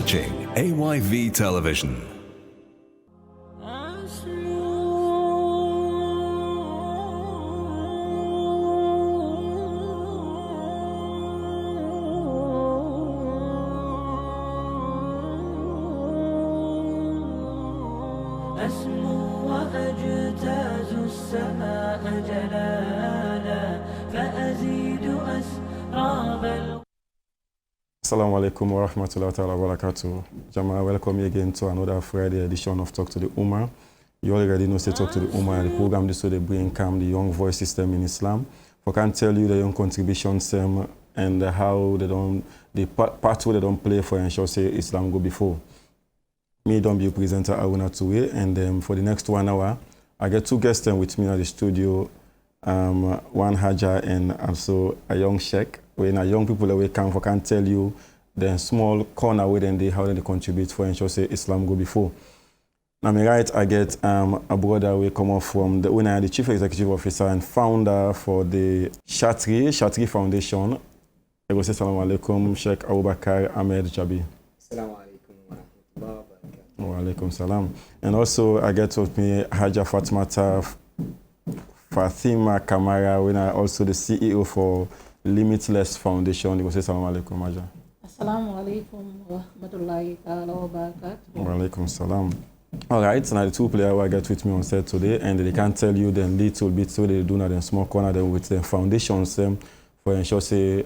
watching AYV Television. أسمو وأجتاز السماء جلالا فأزيد أسراب. Assalamu alaikum wa rahmatullahi wa barakatuh. Jama, welcome you again to another Friday edition of Talk to the Umah. You already know, say Talk to the Umah, the program this way they bring calm the young voice system in Islam. I can tell you the young contributions and how they don't, the part where they don't play for ensure say Islam go before. Me don't be a presenter Aruna Toué, and for the next 1 hour, I get two guests with me at the studio, one Haja and also a young sheikh. When a young people away come for can tell you the small corner where then they how they contribute for ensure say Islam go before. Now me right, I get a brother we come off from the owner, the chief executive officer and founder for the Shatri Foundation. I go say Assalamu alaikum, Sheikh Abubakar Ahmed Jabi. Assalamu alaikum wa rahmatullahi wa barakatuh. Wa alaikum salam. And also I get with me Haja Fatima Kamara, when I also the CEO for Limitless Foundation. You go say Assalamu alaikum, Haja. Assalamu alaikum wa rahmatullahi wa barakatuh. Wa alaikum salam. All right, now the two players who I get with me on set today, and they can tell you the little bit so they do not in small corner them with the foundations for ensure say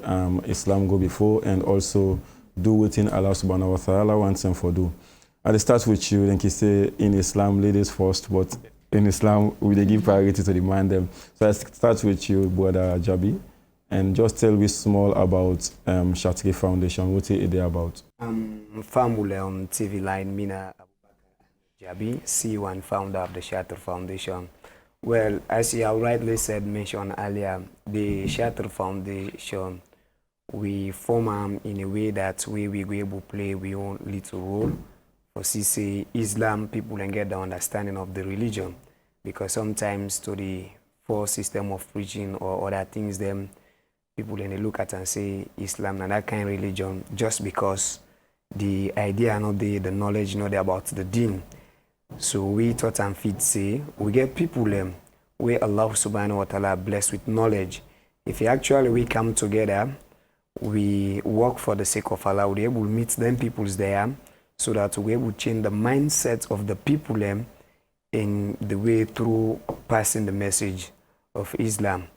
Islam go before and also do within Allah subhanahu wa ta'ala wants them for do. I'll start with you, then you say in Islam ladies first, but in Islam we they give priority to the man them. So I start with you, brother Jabi, and just tell me small about Shatri Foundation. What is it about? Family on TV line, Mina Jabi, CEO and founder of the Shatri Foundation. Well, as you have rightly mentioned earlier, the Shatri Foundation, we form in a way that we go able to play our own little role for say Islam people and get the understanding of the religion, because sometimes to the false system of preaching or other things them people then they look at and say Islam and that kind of religion just because the idea not the knowledge not about the deen. So we thought and fit say we get people where Allah subhanahu wa ta'ala blessed with knowledge. If we come together, we work for the sake of Allah, we're able to meet them peoples there so that we're able to change the mindset of the people in the way through passing the message of Islam.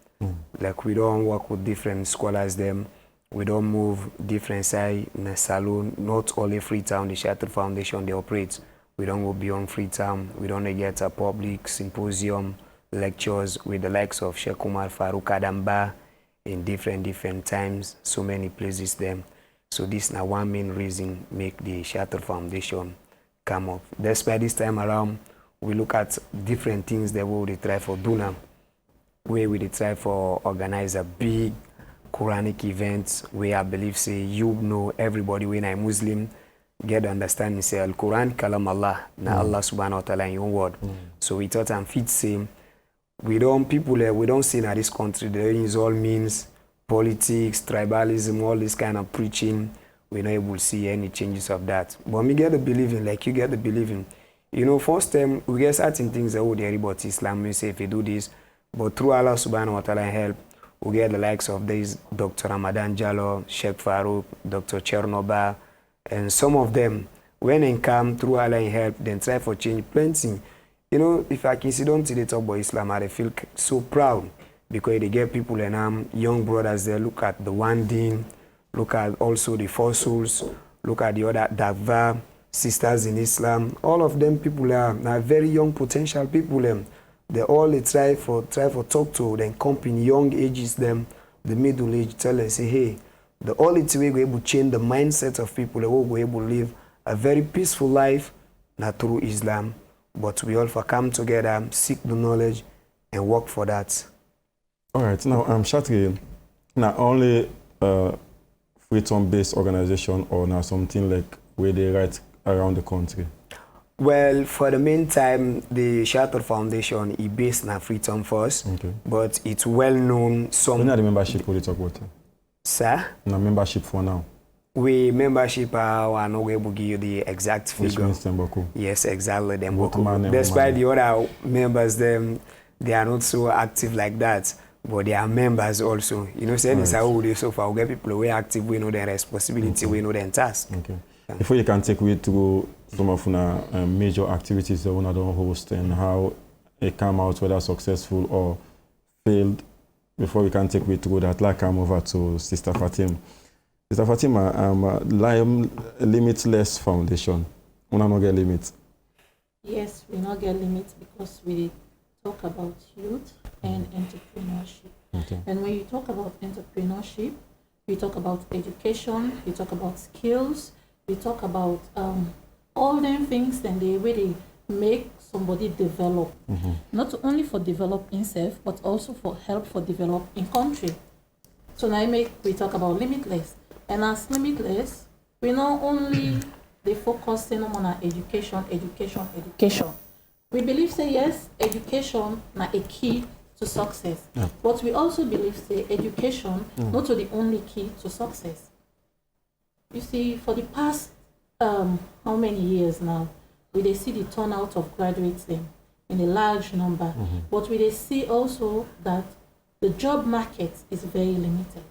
Like we don't work with different scholars we don't move different side in a salon, not only Freetown, the Shatri Foundation they operate. We don't go beyond Freetown, we don't get a public symposium, lectures with the likes of Sheikh Umar Farouk Adamba in different times, so many places them. So this is now one main reason make the Shatri Foundation come up. Despite this time around, we look at different things that we will try for do now. Where we try for organize a big Quranic event where I believe say everybody when I'm Muslim get the understanding say Al Quran kalam Allah na Allah subhanahu wa ta'ala in your word. So we thought and fit say we don't see in this country there is all means politics, tribalism, all this kind of preaching. We're not able to see any changes of that. But we get the believing, like you get the believing. First time we get certain things that would hear about Islam, we say if you do this, but through Allah subhanahu wa ta'ala help, we get the likes of these Dr. Ramadan Jallo, Sheikh Farouk, Dr. Chernoba, and some of them, when they come through Allah help, then try for change plenty. If I can sit down to the talk about Islam, I feel so proud because they get people and young brothers there look at the one deen, look at also the four souls, look at the other Dagva, sisters in Islam. All of them people are very young potential people. They all try for talk to them company young ages them, the middle age tell us say hey, the only way we're able to change the mindset of people who will able to live a very peaceful life not through Islam, but we all for come together, seek the knowledge and work for that. All right, now Shatri, not only Freetown-based organization or now something like where they write around the country? Well, for the meantime, the Shatri Foundation is based in Freetown first, but it's well known. When are the membership will you talk about? Sir? No membership for now. we membership are not able to give you the exact figure. Which means Temboku. Yes, exactly. Them Both boku. man and Despite woman. the other members, they are not so active like that. But they are members also. You know, saying it's how we so far we get people who are active, we know their responsibility, we know their task. Okay. Before you can take me through some of the major activities that we don't host and how it came out, whether successful or failed, before we can take me through that, like come over to Sister Fatima. Sister Fatima, Limitless Foundation. We don't get limits. Yes, we not get limits because we talk about youth and entrepreneurship. Okay. And when you talk about entrepreneurship, you talk about education, you talk about skills, you talk about all them things and the way they make somebody develop. Not only for developing himself, but also for help for developing country. So now we talk about limitless. And as limitless, we not only they focus on our education. We believe say yes, education na a key to success. Yeah. But we also believe say education not the only key to success. You see, for the past how many years now, we they see the turnout of graduates in a large number. But we they see also that the job market is very limited.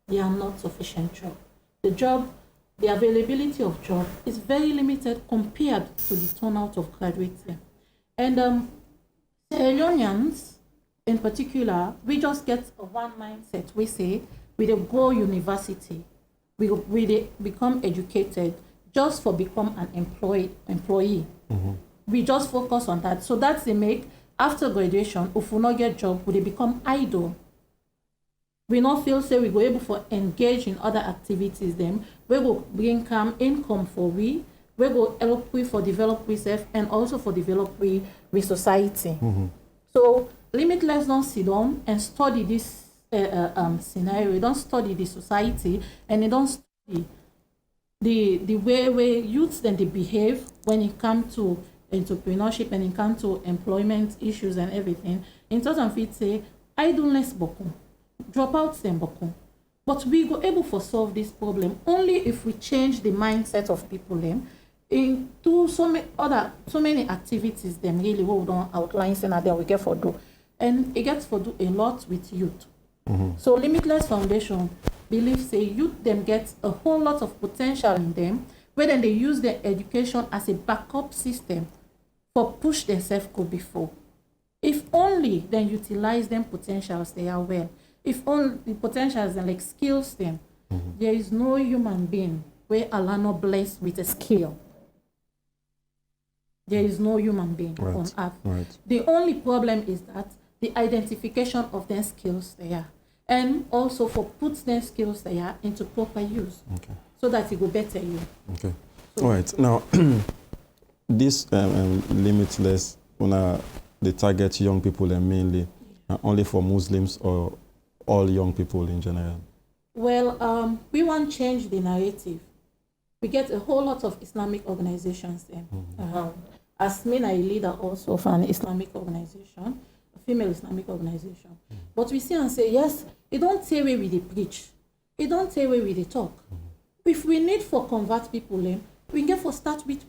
There are not sufficient jobs. The availability of job is very limited compared to the turnout of graduates here. And Sierra Leoneans, in particular, we just get a one mindset. We say, we dey go university, we dey become educated just for become an employee. We just focus on that. So that's the make, after graduation, if we not get job, we dey become idle. We not feel say we go able to engage in other activities them. We go bring income for we go help we for develop we self and also for develop we society. So limitless don't sit down and study this scenario. Don't study the society and they don't study the way youths then they behave when it comes to entrepreneurship and it comes to employment issues and everything. In terms of it say idleness boku. Dropouts them boku. But we go able to solve this problem only if we change the mindset of people them into so many activities them really what we don't outline saying that we get for do. And it gets for do a lot with youth. So Limitless Foundation believes say youth them get a whole lot of potential in them where then they use their education as a backup system for push themselves go before. If only then utilize them potentials they are well. If only the potentials and like skills them, there is no human being where Allah not blessed with a skill. There is no human being on earth. The only problem is that the identification of their skills there and also for put their skills there into proper use so that it will better you. Okay. So, all right. Now, this Limitless, they target young people and mainly only for Muslims or all young people in general? Well, we want to change the narrative. We get a whole lot of Islamic organizations there. As me, I leader also of an Islamic organization, a female Islamic organization. But we see and say, yes, it don't say where we they preach. It don't say where we they talk. If we need for convert people, we get for start with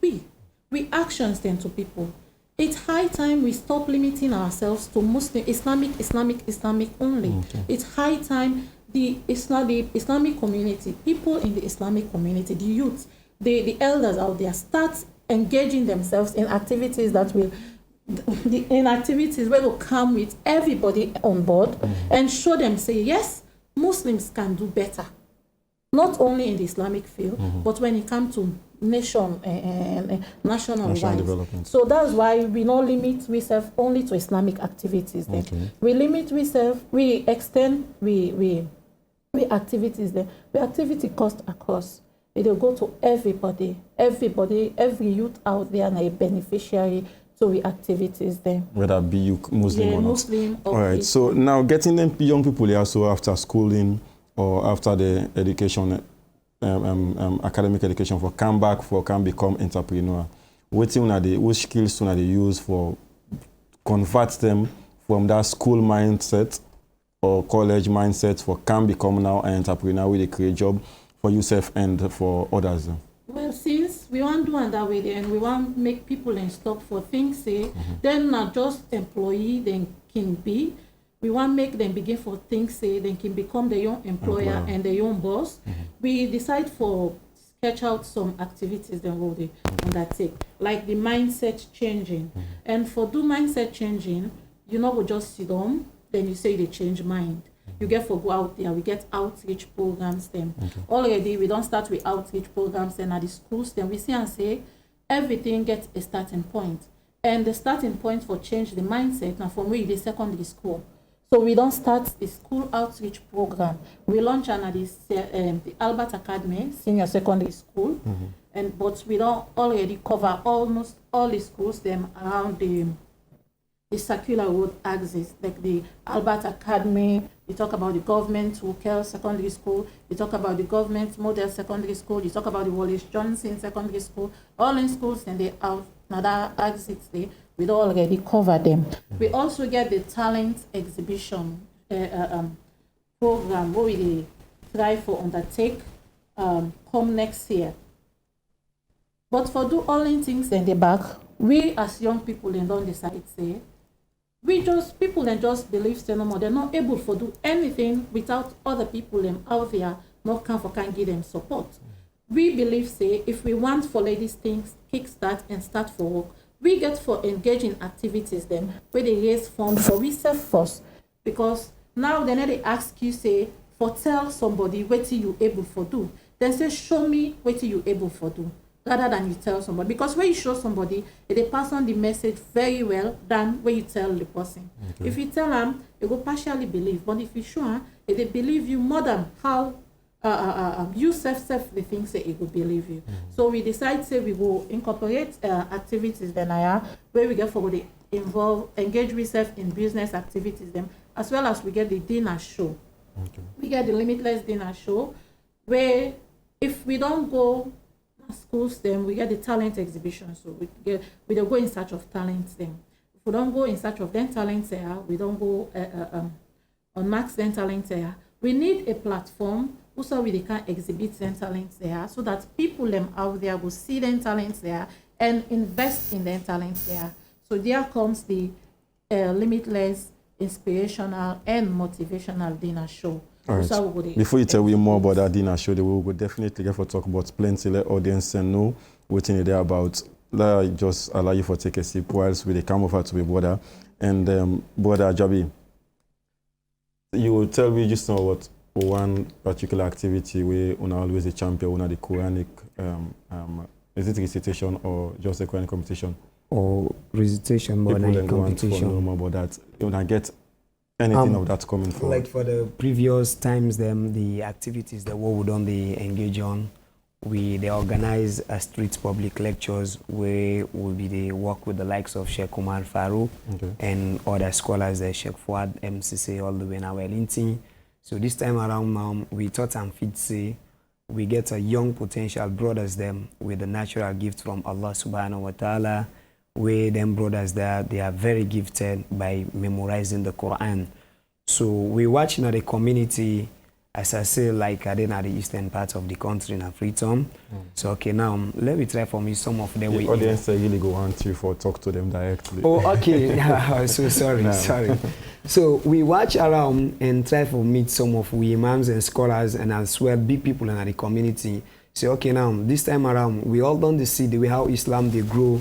we actions them to people. It's high time we stop limiting ourselves to Muslim, Islamic only. It's high time the Islamic community, people in the Islamic community, the youth, the elders out there start engaging themselves in activities that will come with everybody on board and show them, say, yes, Muslims can do better. Not only in the Islamic field, but when it comes to national development. So that's why we not limit ourselves only to Islamic activities. We limit ourselves, we extend, we activities there. We activity cost across. It will go to everybody, every youth out there and a beneficiary to the activities there. Whether be you Muslim or not. Muslim or all right. So now getting them young people here, so after schooling or after the education, academic education for come back for can become entrepreneur. What skills they use for convert them from that school mindset or college mindset for can become now an entrepreneur with a create job for yourself and for others? Well, since we want to do it that way, and we want make people and stop for things, say, then not just employee, then can be. We want make them begin for things, say, they can become their own employer and their own boss. We decide for sketch out some activities then will they undertake, like the mindset changing. And for do mindset changing, you know, we just sit down, then you say they change mind. You get for go out there, we get outreach programs then. Already we don't start with outreach programs then at the schools, then we see and say everything gets a starting point. And the starting point for change the mindset now from where the secondary school. So we don't start the school outreach program. We launch at the Albert Academy, senior secondary school, but we don't already cover almost all the schools them around the circular road axis, like the Albert Academy. We talk about the government Wokel Secondary School. We talk about the government Model Secondary School. You talk about the Wallace Johnson Secondary School. All in schools and they have another exits there. We don't already cover them. We also get the talent exhibition program where we try for undertake come next year. But for do all in things in the back, we as young people and don't decide say, people then just believe say no more. They're not able to do anything without other people them out there not can give them support. We believe say if we want for ladies things kickstart and start for work, we get for engaging activities then where they raise funds for research first, because now then they ask you say for tell somebody what you able for do, then say show me what you able for do, rather than you tell somebody, because when you show somebody they pass on the message very well than when you tell the person. If you tell them they go partially believe, but if you show them they believe you more than how you self the things say it will believe you. So we decide say we will incorporate activities then where we get for the engage research in business activities them, as well as we get the dinner show. We get the limitless dinner show where if we don't go schools then we get the talent exhibition. So we don't go in search of talents then. If we don't go in search of then talents there, we don't go on max then talents there. We need a platform also where they can exhibit their talents there, so that people them out there will see their talents there and invest in their talents there. So there comes the limitless, inspirational, and motivational dinner show. All right. Before you tell me more about that dinner show, we will definitely get for talk about plenty let audience and know what you there about. Let I just allow you for take a sip whilst we come over to the brother. And brother Jabi, you will tell me just now what one particular activity where you always a champion, the Quranic, is it recitation or just a Quranic competition? Or recitation, but not competition. Know more about that. You want to get anything of that coming forward? Like for the previous times, the activities that we would only engage on, they organize a street public lectures where they work with the likes of Sheikh Umar Farouk and other scholars like Sheikh Fuad, MCC, all the way now Wellington. So this time around, we thought and fit say we get a young potential brothers them with a natural gift from Allah subhanahu wa ta'ala, where them brothers there, they are very gifted by memorizing the Quran. So we watch in the community, as I say, like I did at the eastern part of the country in Freetown. So okay, now let me try for me some of them. The audience really go want you for talk to them directly. Oh, okay. So sorry, sorry. So we watch around and try to meet some of we imams and scholars and as well big people in the community. Say okay, now this time around we all don't see the way how Islam they grow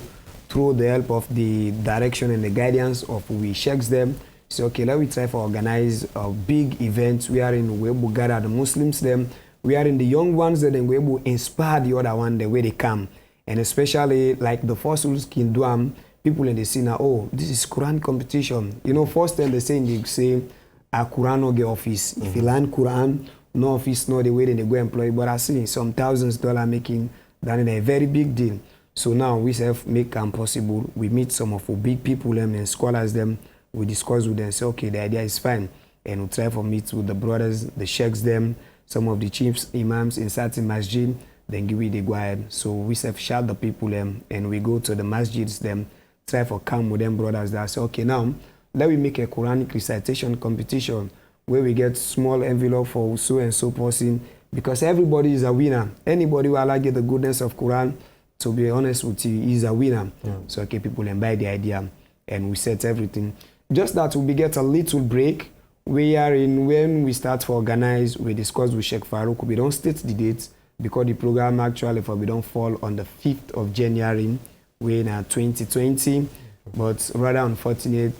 through the help of the direction and the guidance of we sheikhs them. So okay, let me try to organize a big event wherein we will gather the Muslims them, wherein the young ones that then we will inspire the other one the way they come. And especially like the first can do people in the scene now, oh, this is Quran competition. You know, first time they say a Quran no get office. If you learn Quran, no office, no the way they go employ. But I see some $thousands making that is a very big deal. So now we self make them possible. We meet some of the big people them and scholars them. We discuss with them, say, okay, the idea is fine. And we try to meet with the brothers, the sheikhs them, some of the chiefs, imams in certain masjid, then give it the guide. So we self-shout the people them, and we go to the masjids them, try to come with them brothers that say, okay, now, let me make a Quranic recitation competition where we get small envelope for so and so person, because everybody is a winner. Anybody who Allah get the goodness of Quran, to be honest with you, is a winner. So okay, people buy the idea, and we set everything. Just that we get a little break. When we start to organize, we discuss with Sheikh Farouk. We don't state the dates because the program actually we don't fall on the 5th of January, when 2020. But rather unfortunate,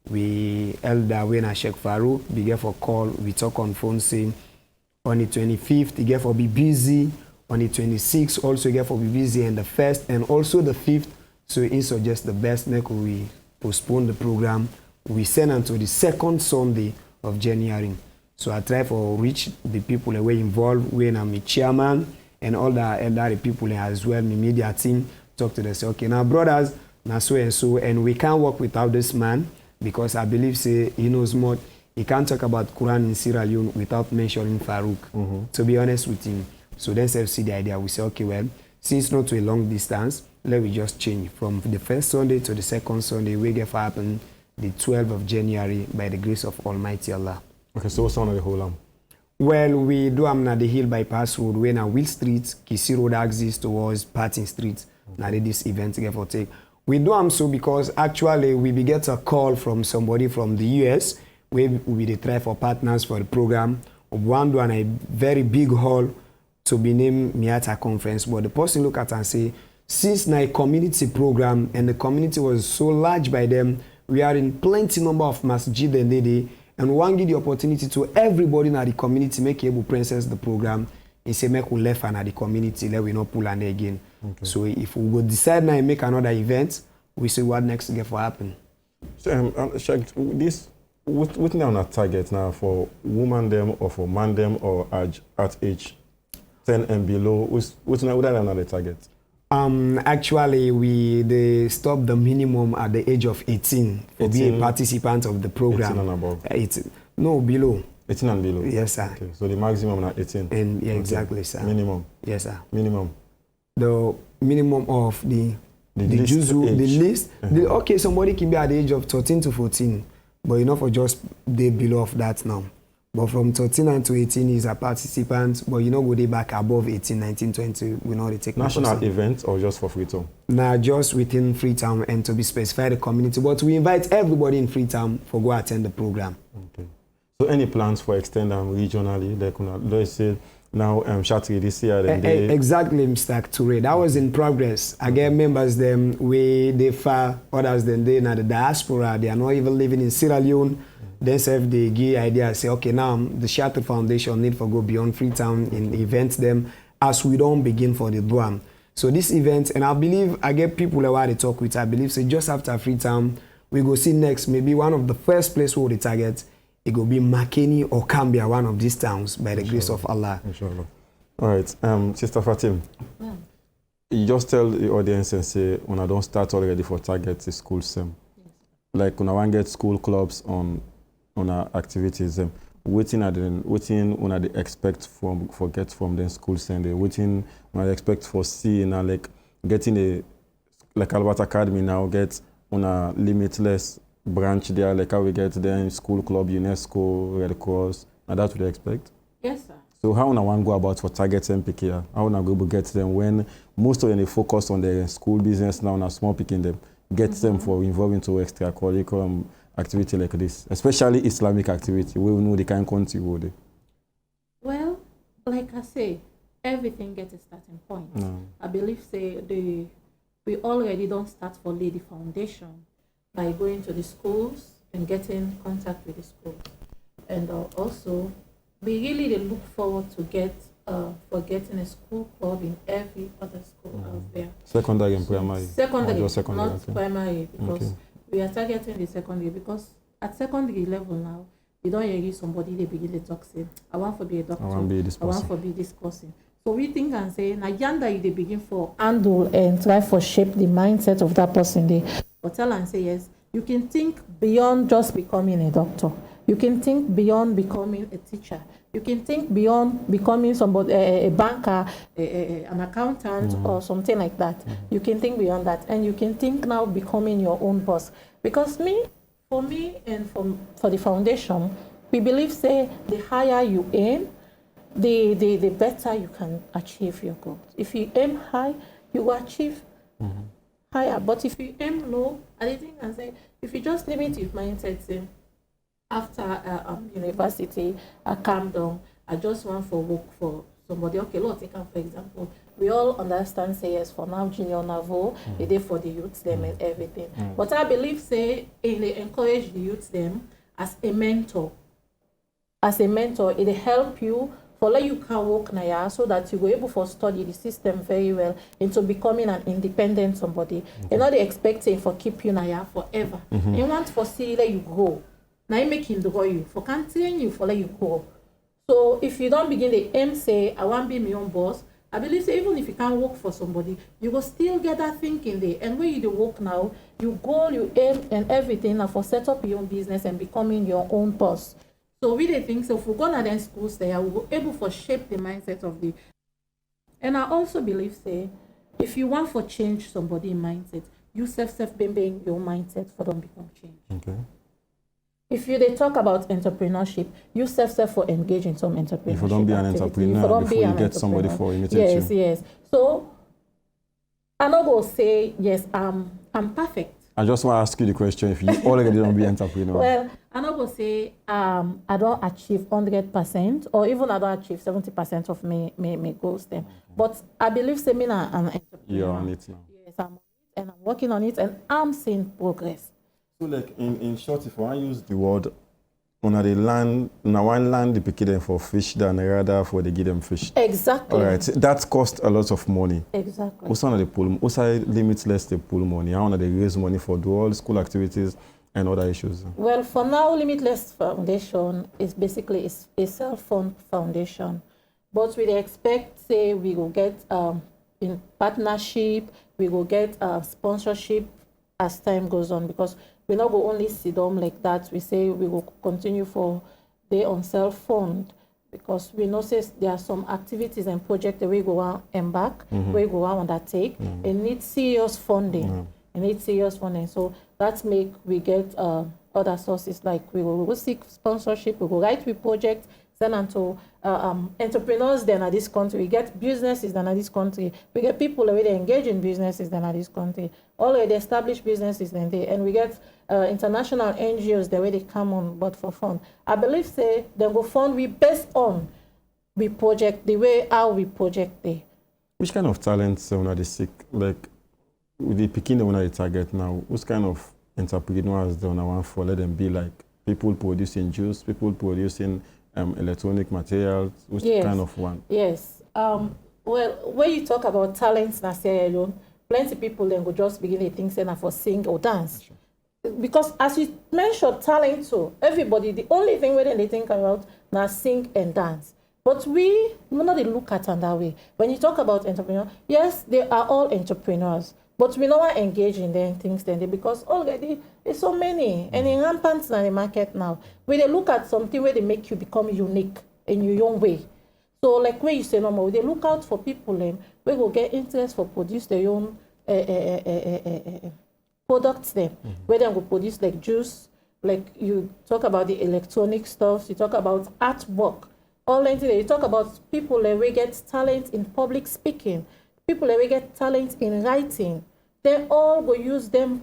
we held that when Sheikh Farouk began for call, we talk on phone saying on the 25th, he get for be busy. On the 26th, also get for be busy, and the 1st, and also the 5th. So he suggests the best make we postpone the program. We send until the 2nd Sunday of January. So I try for reach the people that were involved when I'm a chairman and all the elderly people as well, my media team, talk to them, say, okay, now brothers, now so and so, and we can't work without this man, because I believe say he knows more. He can't talk about Quran in Sierra Leone without mentioning Farouk, to be honest with him. So then see the idea, we say, okay, well, since not to a long distance, let me just change from the 1st Sunday to the 2nd Sunday. We get happen the 12th of January by the grace of Almighty Allah. Okay, so what's on the whole Well, we do am the Hill Bypass Road, where now Will Street, Kisi Road exits towards Patton Street. Now this event get for take. We do am so because actually we get a call from somebody from the US where we try for partners for the program. One do a very big hall to be named Miata Conference, but the person look at and say, since na a community program and the community was so large by them, we are in plenty number of masjid and day, and one give the opportunity to everybody in the community make able princess the program. He say make we left and at the community, let we not pull and again. Okay. So if we go decide now and make another event, we see what next get for happen. So this what now a target now for woman them or for man them or at age 10 and below? What's now another target? Actually, they stop the minimum at the age of 18 for being a participant of the program. 18 and above? No, below. 18 and below? Yes, sir. Okay. So the maximum is 18? And yeah, exactly, sir. Minimum? Yes, sir. Minimum? The minimum of the list. Okay, somebody can be at the age of 13 to 14, but you know for just the below of that now. But from 13 and to 18 is a participant, but you know go they back above 18, 19, 20, we know they take national event or just for Freetown? Nah, just within Freetown and to be specified the community. But we invite everybody in Freetown for go attend the program. Okay. So any plans for extend them regionally? Let's say now Shatri this year. Exactly, Mr. Ture. That was in progress. I get members them way they far, others than they now the diaspora. They are not even living in Sierra Leone. Then serve the gay idea, say, okay, now the Shattered Foundation need for go beyond Freetown in events them as we don't begin for the Duam. So this event, and I believe I get people that I talk with, I believe say just after Freetown, we go see next, maybe one of the first place where we target, it will be Makeni or Cambia, one of these towns, by the grace of Allah. Inshallah. All right, Sister Fatim, you just tell the audience and say, when I don't start already for target the school sem. Yes. Like when I want to get school clubs on our activities, waiting when they expect from the school Sunday, waiting when I expect for seeing like getting a like Albert Academy now get on a limitless branch there, like how we get there in school club, UNESCO, Red Cross, and that's what they expect. Yes, sir. So how I want to go about for target MPK? How I go to get them when most of them they focus on their school business now and small picking them, get them for involving to extracurricular activity like this, especially Islamic activity. We know the kind of country wo dey. Well, like I say, everything gets a starting point. I believe we already don't start for Lady Foundation by going to the schools and getting contact with the schools. And also, we really look forward to getting a school club in every other school out there. Secondary and primary? Secondary, not okay. primary, because we are targeting the secondary, because at secondary level now, you don't hear somebody they begin to talk, say, I want to be a doctor, I want to be this person. So we think and say, na yanda you they begin for handle and try for shape the mindset of that person there. But tell and say, yes, you can think beyond just becoming a doctor. You can think beyond becoming a teacher. You can think beyond becoming somebody, a banker, an accountant, or something like that. You can think beyond that, and you can think now becoming your own boss. Because for me, and for the foundation, we believe say the higher you aim, the better you can achieve your goals. If you aim high, you will achieve higher. But if you aim low, I think I say, if you just limit your mindset, say, after university, I calm down, I just want for work for somebody. Okay, let's take for example. We all understand, say, yes, for now, junior naval, they did for the youths, them and everything. But I believe, say, they encourage the youths, them, as a mentor. As a mentor, it help you for let you can work now, so that you were able to study the system very well into becoming an independent somebody. You're not expecting for keep you now forever. You want for see let you grow. Now you make him grow you for continue you for let you grow. So if you don't begin the aim, say, I want to be my own boss, I believe say, even if you can't work for somebody, you will still get that thinking there. And when you do work now, you go, you aim and everything now for set up your own business and becoming your own boss. So we really think so if we go to them schools there, we will able to shape the mindset of the. And I also believe, say, if you want for change somebody mindset, you self being your mindset for them become change. Okay. If you they talk about entrepreneurship, you self for engage in some entrepreneurship. If you don't be an entrepreneur before you get somebody for imitate you. Yes, yes. So I'm not gonna say yes, I'm perfect. I just want to ask you the question: if you already don't be entrepreneur. Well, I'm not gonna say I don't achieve 100% or even I don't achieve 70% of my goals then. But I believe say me an entrepreneur. You're on it now. Yes, I'm on it and I'm working on it and I'm seeing progress. So like in short, if I use the word on the land, now one land the pick them for fish than rather for they give them fish. Exactly. All right, that costs a lot of money. Exactly. Also on the pool, also limitless the pool money. How they raise money for do all school activities and other issues. Well, for now, Limitless Foundation is basically a self-fund foundation, but we expect say we will get in partnership, we will get sponsorship as time goes on because we not go only sit down like that. We say we will continue for day on self-fund because we know say there are some activities and projects that we go on embark, we go on undertake. It needs serious funding. It needs serious funding. So that make we get other sources like we will seek sponsorship, we will write with projects, send them to entrepreneurs then at this country. We get businesses then at this country. We get people already engaged in businesses then at this country. Already established businesses then there. And we get international NGOs the way they come on board for fund. I believe say they go fund we based on we project the way how we project there. Which kind of talents are they seek? Like with the picking the one they target now, which kind of entrepreneurs they want for let them be like people producing juice, people producing electronic materials, which kind of one? Yes. Well, when you talk about talents na say alone, plenty people then go just begin to think say na for sing or dance. Sure. Because as you mentioned talent too, everybody, the only thing where they think about now sing and dance. But we not look at it that way. When you talk about entrepreneurs, yes, they are all entrepreneurs. But we don't engage in them things then because already there's so many and in rampant in the market now. When they look at something where they make you become unique in your own way. So like where you say no more, they look out for people we will get interest for produce their own products then. Where they will produce like juice, like you talk about the electronic stuff, you talk about artwork. All things you talk about people we get talent in public speaking. People that we get talent in writing, they all go use them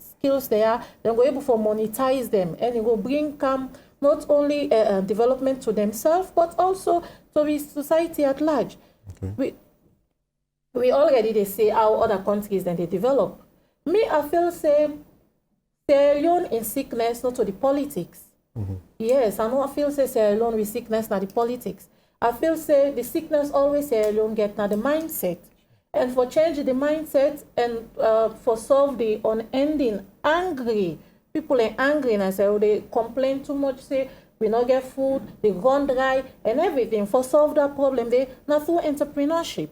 skills there, then go able to monetize them and it will bring not only development to themselves but also to the society at large. Okay. We already they say how other countries then they develop. Me, I feel say alone in sickness, not to the politics. Yes, I know I feel say alone with sickness, not the politics. I feel say the sickness always say alone get now the mindset. And for change the mindset and for solve the unending angry. People are angry and I say, they complain too much, say, we not get food, they run dry and everything. For solve that problem, they not through entrepreneurship.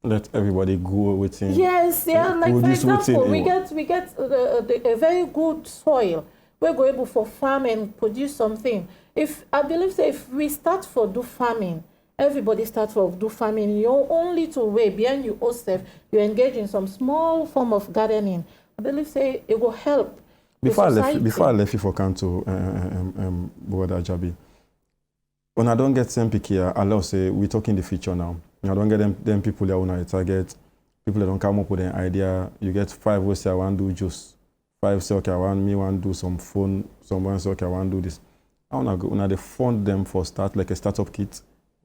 Let everybody grow within. Yes, yeah, like for example, we get a very good soil. We're going able for farm and produce something. I believe say if we start for do farming, everybody starts for do farming. You're only to way behind you yourself. You engage in some small form of gardening. I believe say it will help. Before I left you for Kanto, Brother Jabi, when I don't get some pick here, I'll say we're talking the future now. When I don't get them people that want to target, people that don't come up with an idea. You get 5 who say I want to do juice, 5 say okay I want to do some phone, someone say okay I want to do this. I want to go. When they fund them for start like a startup kit,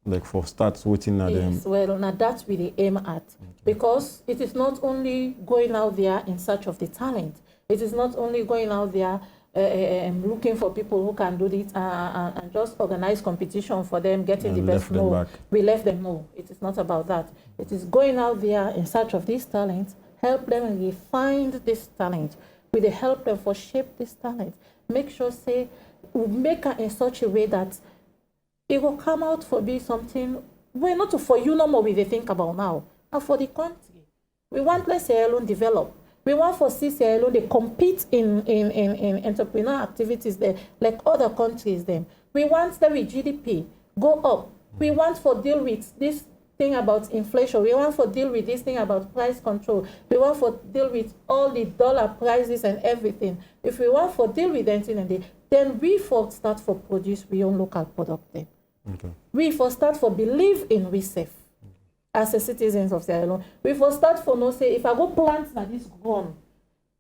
like for start waiting at them. Yes, well, now that's what they aim at, because it is not only going out there in search of the talent. It is not only going out there looking for people who can do this and just organize competition for them, getting the best. No, we left them. No, it is not about that. It is going out there in search of these talents, help them refine this talent, we help them for shape this talent, make sure say we make it in such a way that it will come out for be something well, not for you no more we they think about now, and for the country. We want let's say alone develop. We want for CCI alone they compete in entrepreneurial activities there like other countries them. We want that with GDP go up. We want for deal with this thing about inflation. We want for deal with this thing about price control. We want for deal with all the dollar prices and everything. If we want for deal with anything, then we for start for produce we own local product then. Okay. We for start for believe in we safe as a citizens of Sierra Leone. We for start for no say if I go plant na this gone.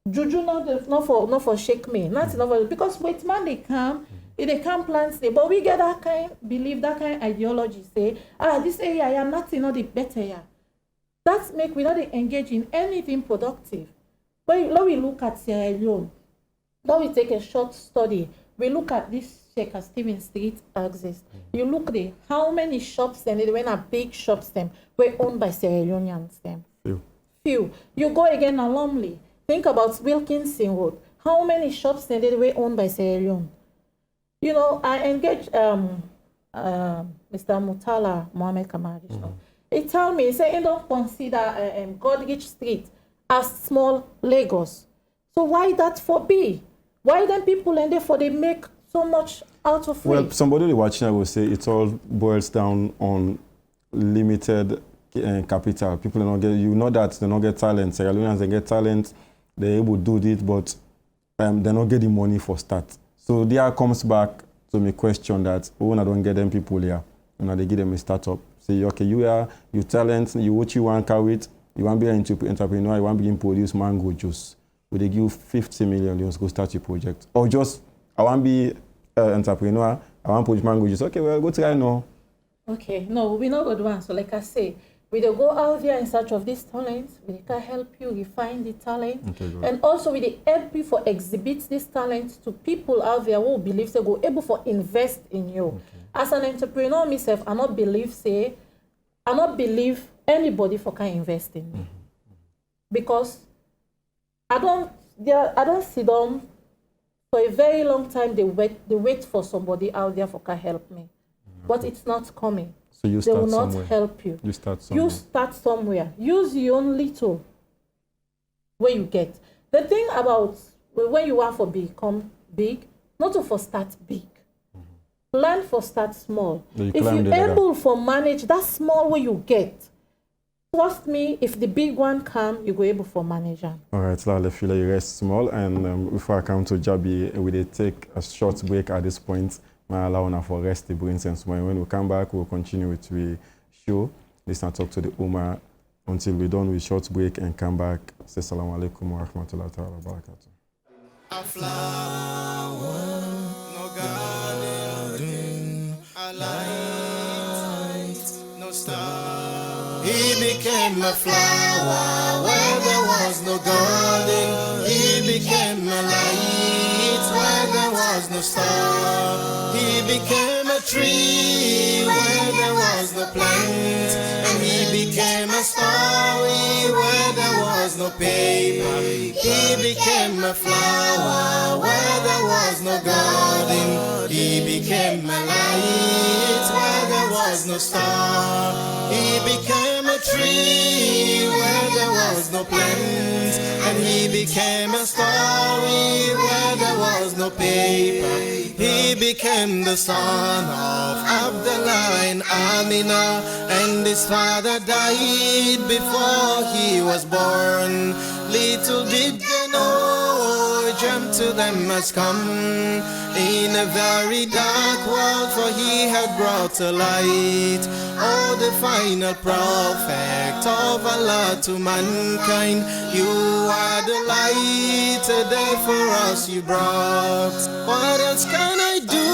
Juju not for shake me. Not enough because wait man they come. If they can't plant say, but we get that kind belief, that kind ideology say, this area I am not the better here. That's make we not engage in anything productive. But now we look at Sierra Leone. Now we take a short study. We look at this Sheikh Stephen Street axis. You look at how many shops and when are big shops them were owned by Sierra Leoneans them. Few. You go again a Lumley. Think about Wilkinson Road. How many shops and they were owned by Sierra Leone? You know, I engaged Mr. Mutala Mohamed Kamari. He told me, he said, he don't consider Godrich Street as small Lagos. So why that for be? Why then people and therefore they make so much out of it? Well, somebody watching I will say it all boils down on limited capital. People don't get, you know that they don't get talent. Sierra Leoneans, they get talent, they're able to do it, but they're not getting money for start. So there comes back to me question that when I don't get them people here, they give them a startup. Say, okay, you talent, you what you want to carry it, you want to be an entrepreneur, you want to begin produce mango juice. Would they give you 50 million, you go start your project? Or just, I want to be an entrepreneur, I want to produce mango juice. Okay, well, go try now. Okay, no, we're not good one. So like I say, we will go out there in search of these talents. We can help you refine the talent. Okay, and also we help you for exhibit this talent to people out there who believe they go able for invest in you. Okay. As an entrepreneur myself, I not believe anybody for can invest in me. Because I don't sit down for a very long time. They wait for somebody out there for can help me. But it's not coming. So you they start will not somewhere. help you. You start somewhere. You start somewhere. Use your own little where you get. The thing about when you want to become big, not to for start big. Plan for start small. If you're able for manage that small way you get, trust me, if the big one come, you go able for manage them. All right, so I'll feel you rest small. And before I come to Jabi, we will take a short break at this point. I allow now for rest the brain sense. When we come back, we'll continue with the show. Listen, talk to the Ummah until we're done with short break and come back. Say Assalamu alaikum wa rahmatullahi wa barakatuh. A flower, no garden, a light, no star. He became a flower where there was no garden. He became a light where there was no star. He became a tree where there was no plant, and he became a story where there was no paper. He became a flower where there was no garden. He became a light where there was no star. He became a tree where there was no plant, and he became a story where there was no paper. He became the son of Abdullah and Amina, and his father died before he was born. Little did they know judgment to them has come. In a very dark world, for he had brought a light. Oh, the final prophet of Allah to mankind. You are the light, there for us you brought. What else can I do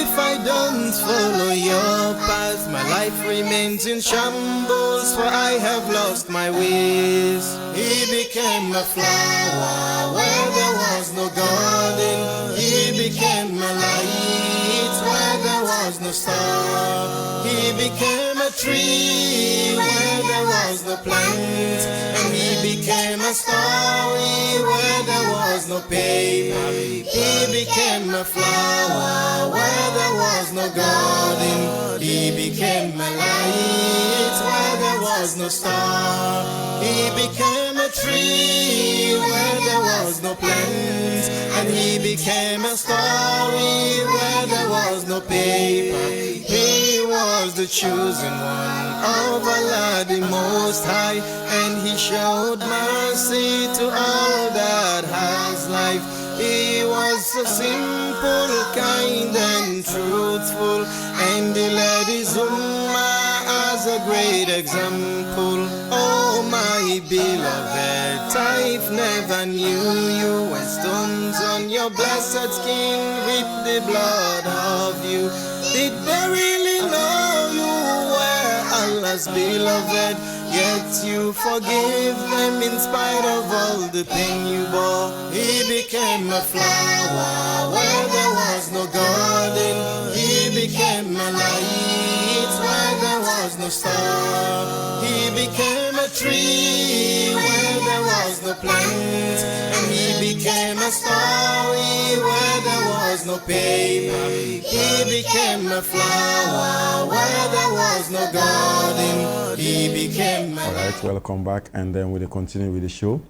if I don't follow your path? My life remains in shambles, for I have lost my ways. He became a flower where there was no garden. He became a light where there was no star. He became a tree where there was no plant. And he became a story where there was no paper. He became a flower where there was no garden. He became a light where there was no star. He became a tree where there was no plant. And he became a story where there was no paper. He was the chosen one of Allah the Most High, and he showed mercy to all that has life. He was so simple, kind and truthful, and he led his ummah as a great example. Oh my beloved, I never knew you when stones on your blessed skin with the blood of you. Did they really know you were Allah's beloved? Yet you forgive them in spite of all the pain you bore. He became a flower where there was no garden. He became a light where there was no star. He became a tree where there was no plant. And he became a story where there was no paper. He became a flower where there was no garden. He became All right, welcome back, and then we'll continue with the show.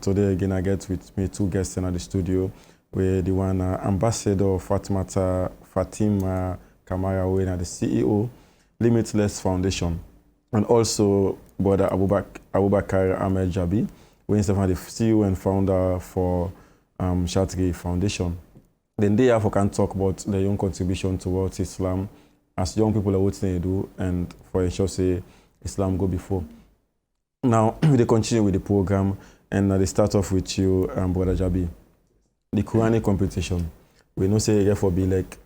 Today again, I get with me two guests in the studio. We're the one Ambassador Fatima Kamara, Wena, the CEO, Limitless Foundation, and also Brother Abubakar Ahmed Jabi, who is the CEO and founder for Shatri Foundation. Then they can talk about their own contribution towards Islam as young people are what they do, and for ensure say Islam go before. Now, we continue with the program, and they start off with you, Brother Jabi. The Quranic competition, we know say it for be like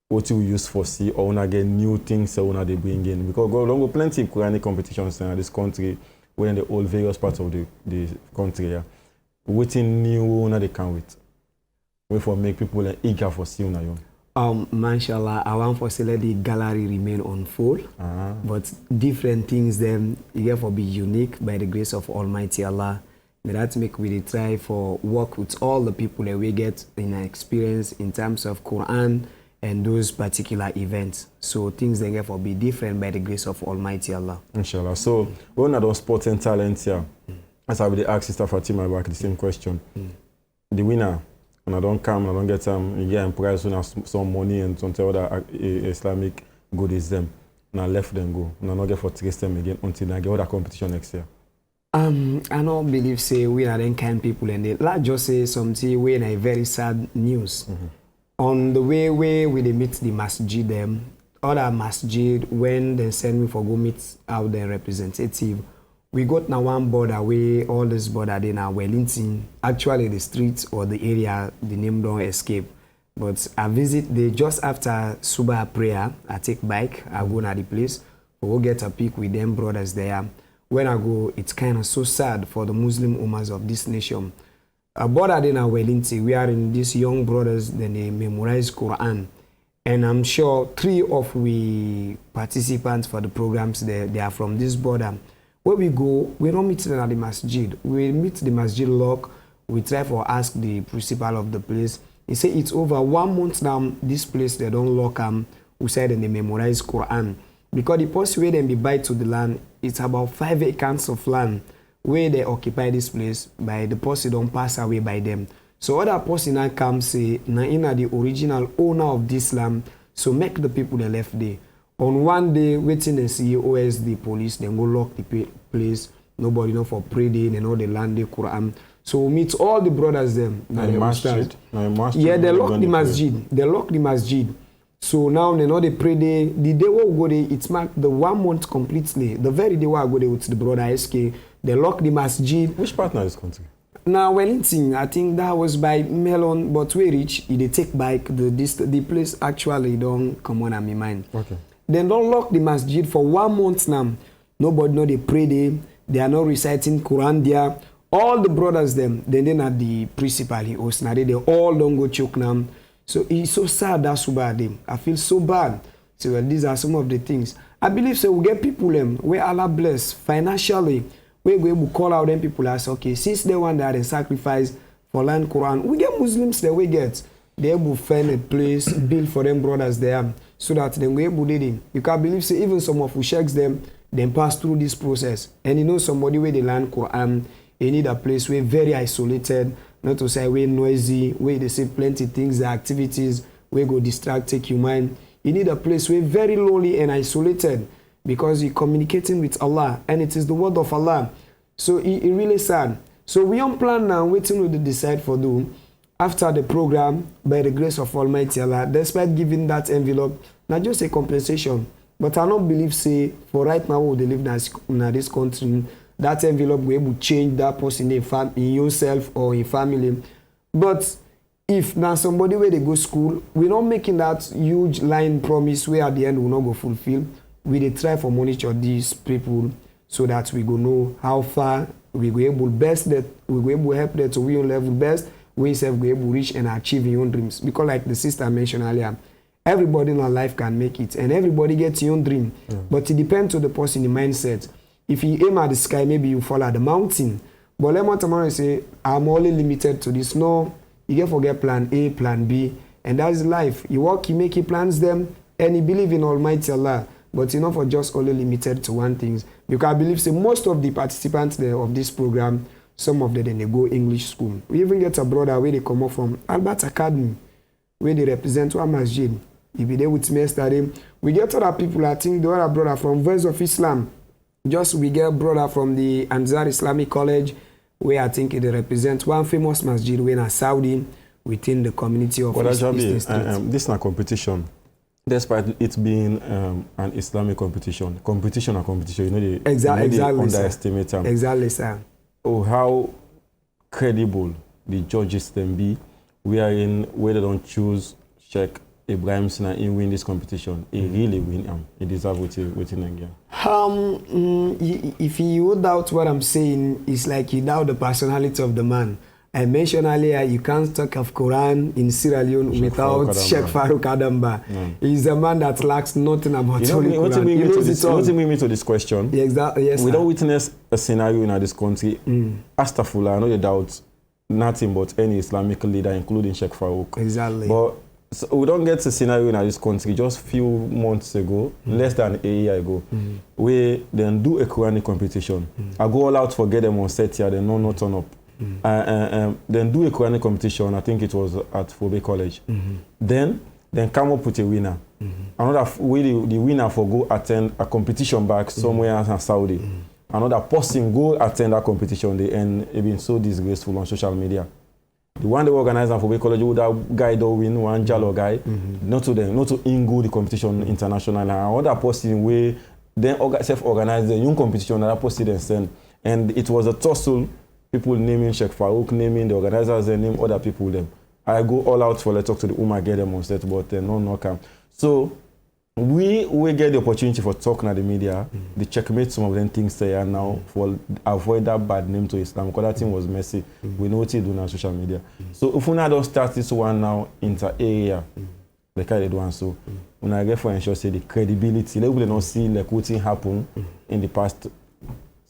what you use for see or wanna get new things or wanna they bring in, because go along with plenty of Quranic competitions in this country, when the all various parts of the country, yeah. Waiting new wanna they come with. We for make people eager for see on your. Mashallah, I want for say let the gallery remain on full, but different things then you have to be unique by the grace of Almighty Allah. But that make we try for work with all the people that we get in experience in terms of Quran and those particular events. So things they have to be different by the grace of Almighty Allah. Inshallah. So one of those sporting talents here, as I will ask Sister Fatima back the same question. The winner. And I don't come, I don't get you get prize when I have some money and some other Islamic goodies them. And I left them go. And I don't get for trace them again until I get other competition next year. I don't believe say we are them kind people, and they like just say something when a very sad news. On the way we they meet the masjid them, other masjid when they send me for go meet out their representative. We got now one border where all this border they now Wellington. Actually the streets or the area, the name don't escape. But I visit they just after Suba prayer, I take bike, I go to the place, we go get a pic with them brothers there. When I go, it's kind of so sad for the Muslim Ummahs of this nation. A border they now Wellington, we are in these young brothers, then they memorize Quran. And I'm sure 3 of we participants for the programs they are from this border. Where we go, we don't meet them at the masjid. We meet the masjid lock. We try for ask the principal of the place. He say it's over 1 month now. This place they don't lock them. We said and they memorize Quran because the post where they be buy to the land. It's about 5 acres of land where they occupy this place. By the post don't pass away by them. So other person now come say na ina the original owner of this land. So make the people they left there. On one day, waiting and see OSD police, then go lock the place. Nobody know for pray day, they know the land the Quran. So we meet all the brothers them. Now the masjid. Yeah, they lock the masjid. They lock the masjid. So now they know they pray there. The day we go there, it's marked the 1 month completely. The very day we go there with the brother SK, they lock the masjid. Which partner is country? Now Wellington, I think that was by Melon, but we reach, they take bike. The place actually don't come on my mind. Okay. They don't lock the masjid for 1 month now. Nobody know they pray there. They are not reciting Quran there. All the brothers them, then at the principal he hosts now. They all don't go choke now. So it's so sad that's so bad. I feel so bad. So well, these are some of the things. I believe so we get people them where Allah bless financially. We go able to call out them people as okay, since they want that and sacrifice for learn Quran, we get Muslims that we get. They able to find a place, build for them brothers there, so that they we able to do it. You can believe so even some of who checks them, then pass through this process. And you know somebody where they learn Quran, they need a place where very isolated, not to say where noisy, where they say plenty things, activities, where go distract, take your mind. You need a place where very lonely and isolated, because you're communicating with Allah and it is the word of Allah. So it really sad. So we on plan now, waiting to decide for do after the program, by the grace of Almighty Allah, despite giving that envelope, not just a compensation, but I don't believe say for right now we live in this country, that envelope will able to change that person in yourself or in family. But if now somebody where they go school, we're not making that huge line promise where at the end will not go fulfill. We dey try for monitor these people so that we go know how far we go able best that we go able help them to we on level best we self go able reach and achieve your own dreams. Because like the sister mentioned earlier, everybody in our life can make it and everybody gets your own dream. But it depends on the person, the mindset. If you aim at the sky, maybe you fall at the mountain. But let me tomorrow say I'm only limited to this. No, you can forget plan A, plan B, and that's life. You work, you make your plans them, and you believe in Almighty Allah. But you know, for just only limited to one thing. Because I believe say most of the participants there of this program, some of them they go English school. We even get a brother where they come up from Albert Academy, where they represent one masjid. He be there with me yesterday. We get other people, I think the other brother from Voice of Islam. Just we get a brother from the Anzar Islamic College, where I think they represent one famous masjid in Saudi within the community of Eastern States. This is not competition. Despite it being an Islamic competition, competition, you know, they underestimate them. Exactly, sir. Oh, how credible the judges then be, where they don't choose Sheikh Ibrahim Sina in win this competition. He really win. He deserves within again. If you doubt what I'm saying, it's like you doubt the personality of the man. I mentioned earlier, you can't talk of Quran in Sierra Leone without Sheikh Farouk Adamba. He's a man that lacks nothing about Holy Quran. What bring me to this question? Yeah, exactly. Yes, we don't witness a scenario in this country. Astaghfirullah, I know you doubt nothing but any Islamic leader, including Sheikh Farouk. Exactly. But so we don't get a scenario in this country just few months ago, less than a year ago, where then do a Quranic competition. I go all out, forget them on set here, then no turn up. Then do a Quranic competition. I think it was at Fobe College. Then come up with a winner. Another the winner for go attend a competition back somewhere in Saudi. Another person go attend that competition. They end it been so disgraceful on social media. The one they organize at Fobe College, would that guy do win one Jalo guy, not to Ingo the competition international. And another person where then self-organize the young competition that person then send, and it was a tussle. People naming Sheikh Farouk, naming the organizers, and name other people them. I go all out for let's talk to the Ummah, get them on set, but no come. So we get the opportunity for talking at the media. They checkmate some of them things there now for avoid that bad name to Islam, because that thing was messy. We know what they do on social media. So if we now don't start this one now into area, the kind of do one, so when I get for ensure say the credibility, they will not see like what thing happen in the past.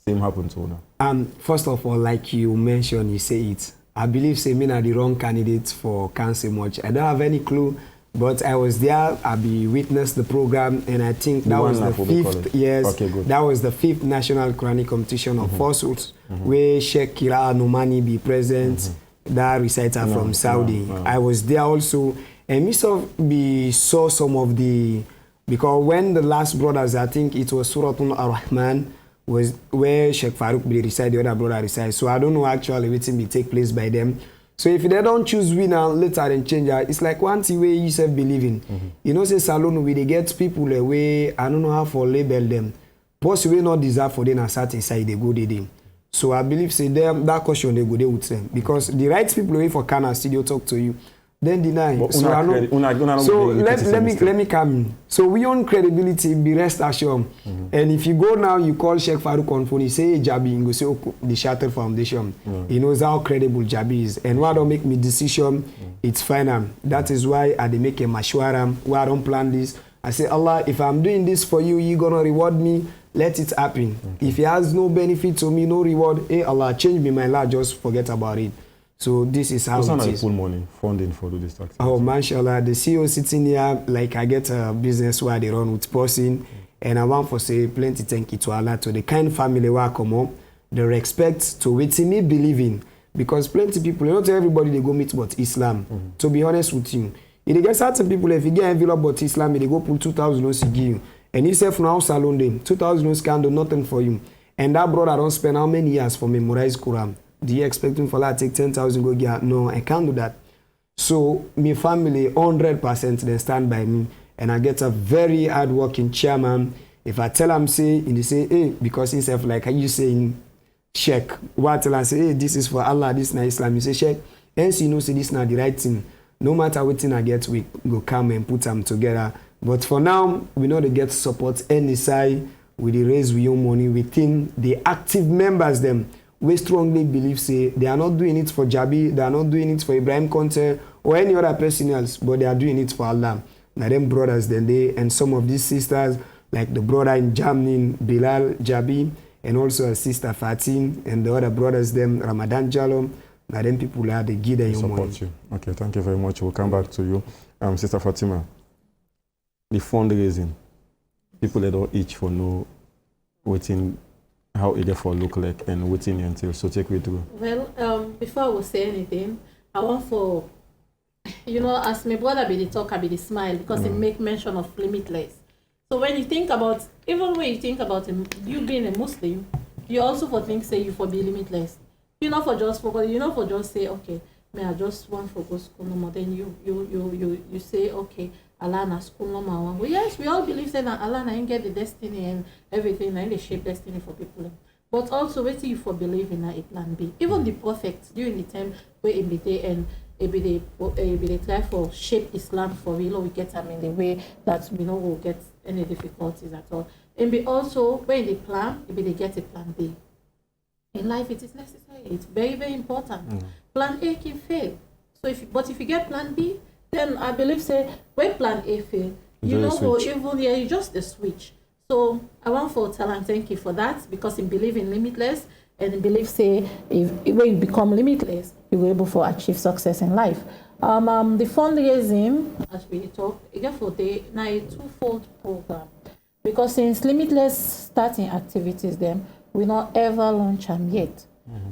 Same happened to now. First of all, like you mentioned, you say it. I believe say me are the wrong candidate for can't say much. I don't have any clue, but I was there. I be witnessed the program, and I think that was the fifth. Yes, okay, good. That was the 5th national Quranic competition of Fossils, where Sheikh Kira Numani be present. That reciter from Saudi. I was there also, and me saw some of the, because when the last brothers, I think it was Suratul Ar-Rahman. was where Sheikh Farouk be reside, the other brother reside. So I don't know actually wetin be take place by them. So if they don't choose we now, later then change it. It's like one thing where you self believe in. You know, say salon we they get people away, I don't know how for label them. Possibly not deserve for them a certain side they go they. So I believe say them that question they go there with them. Because the right people away for Kana studio talk to you. Then deny. But so let me come in. So we own credibility, be rest assured. And if you go now, you call Sheikh Farouk on phone, you say, hey, Jabi, you go say, oh, the Shatter Foundation. He knows how credible Jabi is. And why don't make me decision, it's final. That is why I make a mashwara, why I don't plan this. I say, Allah, if I'm doing this for you, you're going to reward me, let it happen. If it has no benefit to me, no reward, hey, Allah, change me my life, just forget about it. So this is how it is. Pull money, funding for this activity? Oh, mashallah, the CEO sitting here, like I get a business where they run with person, and I want to say plenty thank you to Allah, to the kind family where I come up, the respect to what me believe in. Because plenty people, not everybody they go meet but Islam. To be honest with you. If they get certain people, if you get envelope but Islam, they go pull 2,000 to give you. And you say from house alone then, 2,000 can do nothing for you. And that brother don't spend how many years for memorize Quran? Do you expect him for that take 10,000 go get? No, I can't do that. So my family 100% they stand by me, and I get a very hard-working chairman. If I tell him say, and they say, hey, because himself like you saying, Sheikh. What I tell him say, hey, this is for Allah, this is not Islam. You say, Sheikh, hence you know say this is not the right thing. No matter what thing I get, we go come and put them together. But for now, we know they get support any side with the raise we own money within the active members them. We strongly believe say they are not doing it for Jabi, they are not doing it for Ibrahim Conte or any other person else, but they are doing it for Allah. Now them brothers then they and some of these sisters, like the brother in Germany, Bilal Jabi, and also a sister Fatin, and the other brothers them Ramadan Jalom. Now them people are the give them your money. Support you. Okay, thank you very much. We'll come back to you. Sister Fatima, the fundraising, people that don't each for no waiting how it for look like and waiting until. So take me through. Well, before I will say anything, I want for, you know, as my brother be the talk, I be the smile, because he make mention of limitless. So when you think about, even when you think about you being a Muslim, you also for think say you for be limitless. You know for just focus, you know for just say, okay, may I just want for go school no more. Then you say, okay, Allah na school no more. Well, yes, we all believe that Allah na get the destiny and everything, and the shape destiny for people. But also wait till you for believe in a plan B. Even the prophets during the time where it be there and it be they try for shape Islam for real, we get them in the way that we know will get any difficulties at all. And be also when they plan, it be they get a plan B. In life, it is necessary. It's very, very important. Plan A can fail. So if you get plan B, then I believe say when plan A fail, you know for even here you just the switch. So I want for tell and thank you for that, because in believe in limitless and in believe say if when you become limitless, you will able to achieve success in life. The fundraising, as we talk, again for the now a twofold program, because since limitless starting activities them. We not ever launch them yet.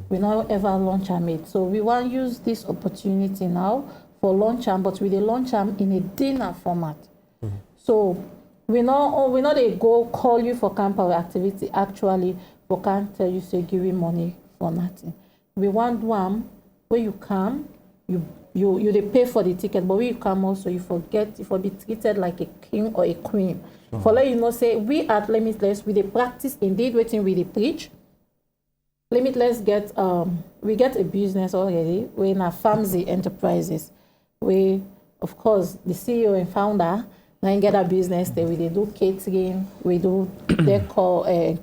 We not ever launch them yet. So we want to use this opportunity now for launch them, but we dey launch them in a dinner format. So we not they go call you for camp or activity. Actually, we can't tell you say give you money for nothing. We want one where you come, you they pay for the ticket, but when you come also you be treated like a king or a queen. For let you know, say we at Limitless we dey practice indeed waiting we dey preach. Limitless we get a business already. We in our Famzy Enterprises. We of course the CEO and founder now get a business there. We do catering, we do decor,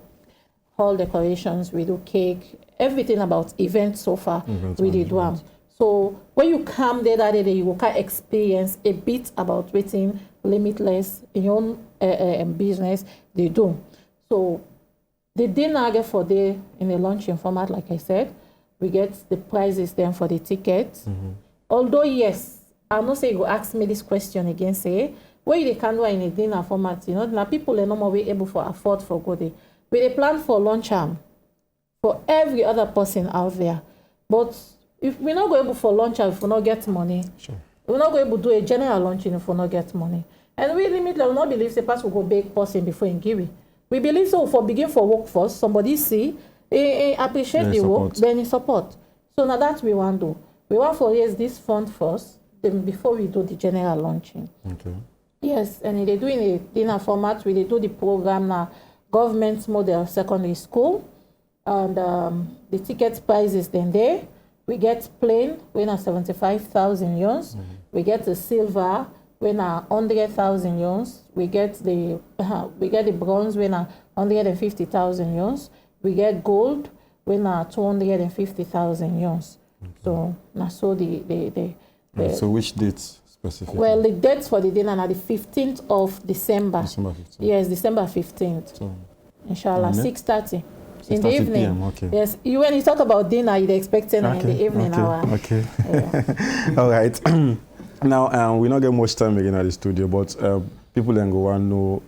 hall decorations, we do cake, everything about events so far. We did one. So when you come there that day, you can experience a bit about waiting Limitless in your own business they do. So the dinner for day in a launching format, like I said, we get the prices then for the tickets. Although yes, I'm not saying you ask me this question again, say where they can do in a dinner format, you know, now people are not more able to afford for go there. We they plan for lunch for every other person out there. But if we're not able for lunch if we not get money, we're not able to do a general launching if we not get money. And we limit will not believe the person will go big person before in give it. We believe so for begin for workforce, somebody see, appreciate the work, then support. So now that we want to do. We want to raise this fund first, then before we do the general launching. Okay. Yes, and they do in a dinner format, we do the program now, government model secondary school, and the ticket price is then there. We get plain, when are 75,000 yuans. We get the silver, when are 100,000 yuans. We get the bronze, when are 150,000 yuans. We get gold, when are 250,000 yuans. Okay. So now so so which dates specifically? Well, the dates for the dinner are the 15th of December. December 15th. Yes, December 15th. So, inshallah, 6:30 in the evening. PM, okay. Yes, when you talk about dinner, you're expecting in the evening hour. Okay. Yeah. All right. Now, we not get much time again at the studio, but people then go and know,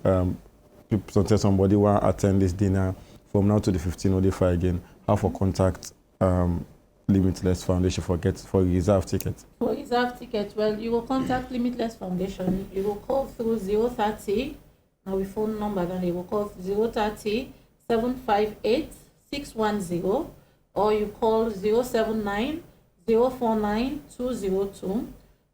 sometimes somebody want to attend this dinner from now to the 15th or the 5 again. How for contact Limitless Foundation for reserve tickets? For reserve tickets, well, you will contact Limitless Foundation. You will call through 030, now we phone number, then you will call 030 758 610, or you call 079 049 202,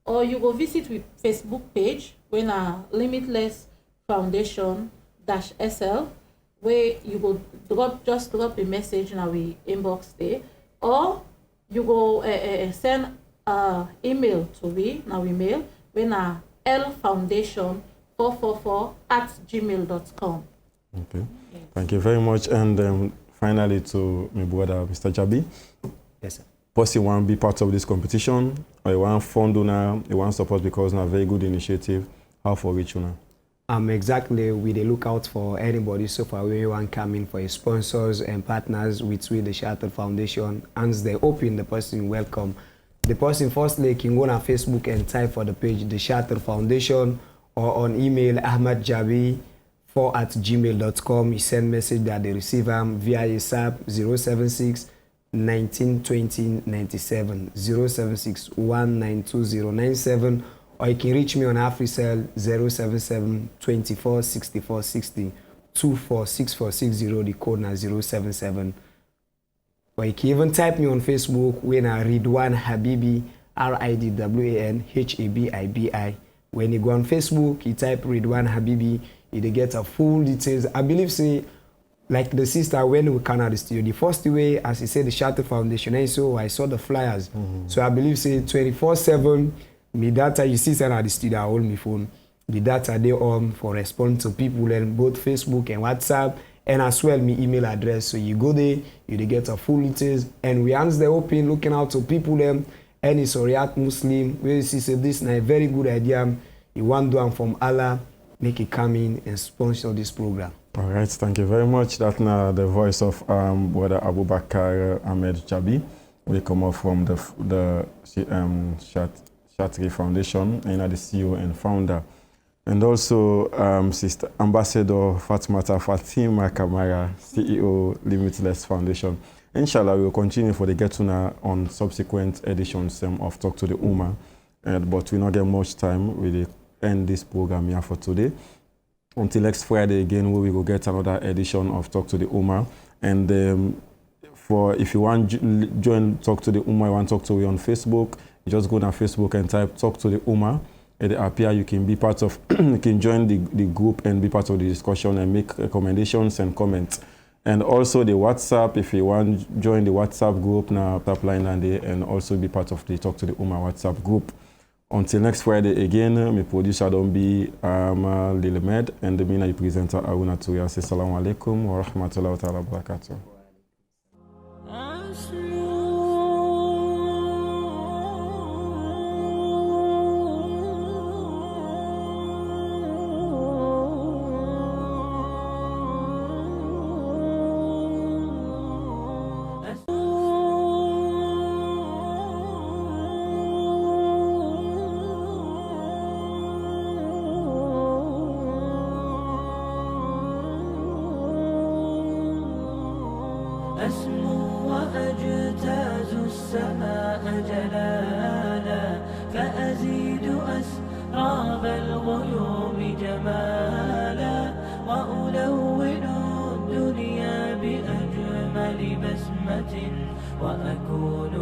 or you go visit with Facebook page when Limitless Foundation -SL, where you go drop a message in our inbox there, or you go send email to me, now email, when lfoundation444@gmail.com. Okay. Yes. Thank you very much. And finally to my brother, Mr. Jabi. Yes, sir. Person want to be part of this competition, or you want fund una, you want support because it's a very good initiative. How for reach una? Exactly, we dey look out for anybody so far where you want come in for your sponsors and partners with the Shattered Foundation. And they open the person welcome. The person firstly can go on Facebook and type for the page the Shattered Foundation, or on email ahmadjabi4@gmail.com. You send message that they receive via WhatsApp 076 19 20 97 076 192097. Or you can reach me on AfriCell 077 24 64 60 24 6460, the code na 077. Or you can even type me on Facebook when I Ridwan Habibi, RIDWAN HABIBI. When you go on Facebook, you type Ridwan Habibi, you get a full details. I believe say like the sister when we come out the studio, the first way, as you said, the Shattered Foundation, and so I saw the flyers. So I believe say 24/7. Me data you see at the studio, I hold my phone. The data they on for respond to people on both Facebook and WhatsApp, and as well my email address. So you go there, you get a full details, and we answer the open looking out to people them. Any Soriat Muslim, we see say this is a very good idea. You want to do from Allah, make it come in and sponsor this program. All right, thank you very much. That's now the voice of Brother Abubakar Ahmed Jabi. We come up from the Shattered Foundation, and the CEO and founder. And also Sister Ambassador Fatima Kamara, CEO Limitless Foundation. Inshallah, we will continue for the get to know on subsequent editions of Talk to the Ummah. But we not get much time. We end this program here for today. Until next Friday again, we will get another edition of Talk to the Ummah. And if you want to join Talk to the Ummah, you want to talk to me on Facebook, you just go on Facebook and type Talk to the Ummah. It appear you can be part of, you can join the group and be part of the discussion and make recommendations and comments. And also the WhatsApp, if you want to join the WhatsApp group now, tap line and also be part of the Talk to the Ummah WhatsApp group. Until next Friday again, my producer don't be Lil Med, and the mina presenter Aruna Tuya. Say Assalamu alaikum wa rahmatullahi wa barakatuh. وأكون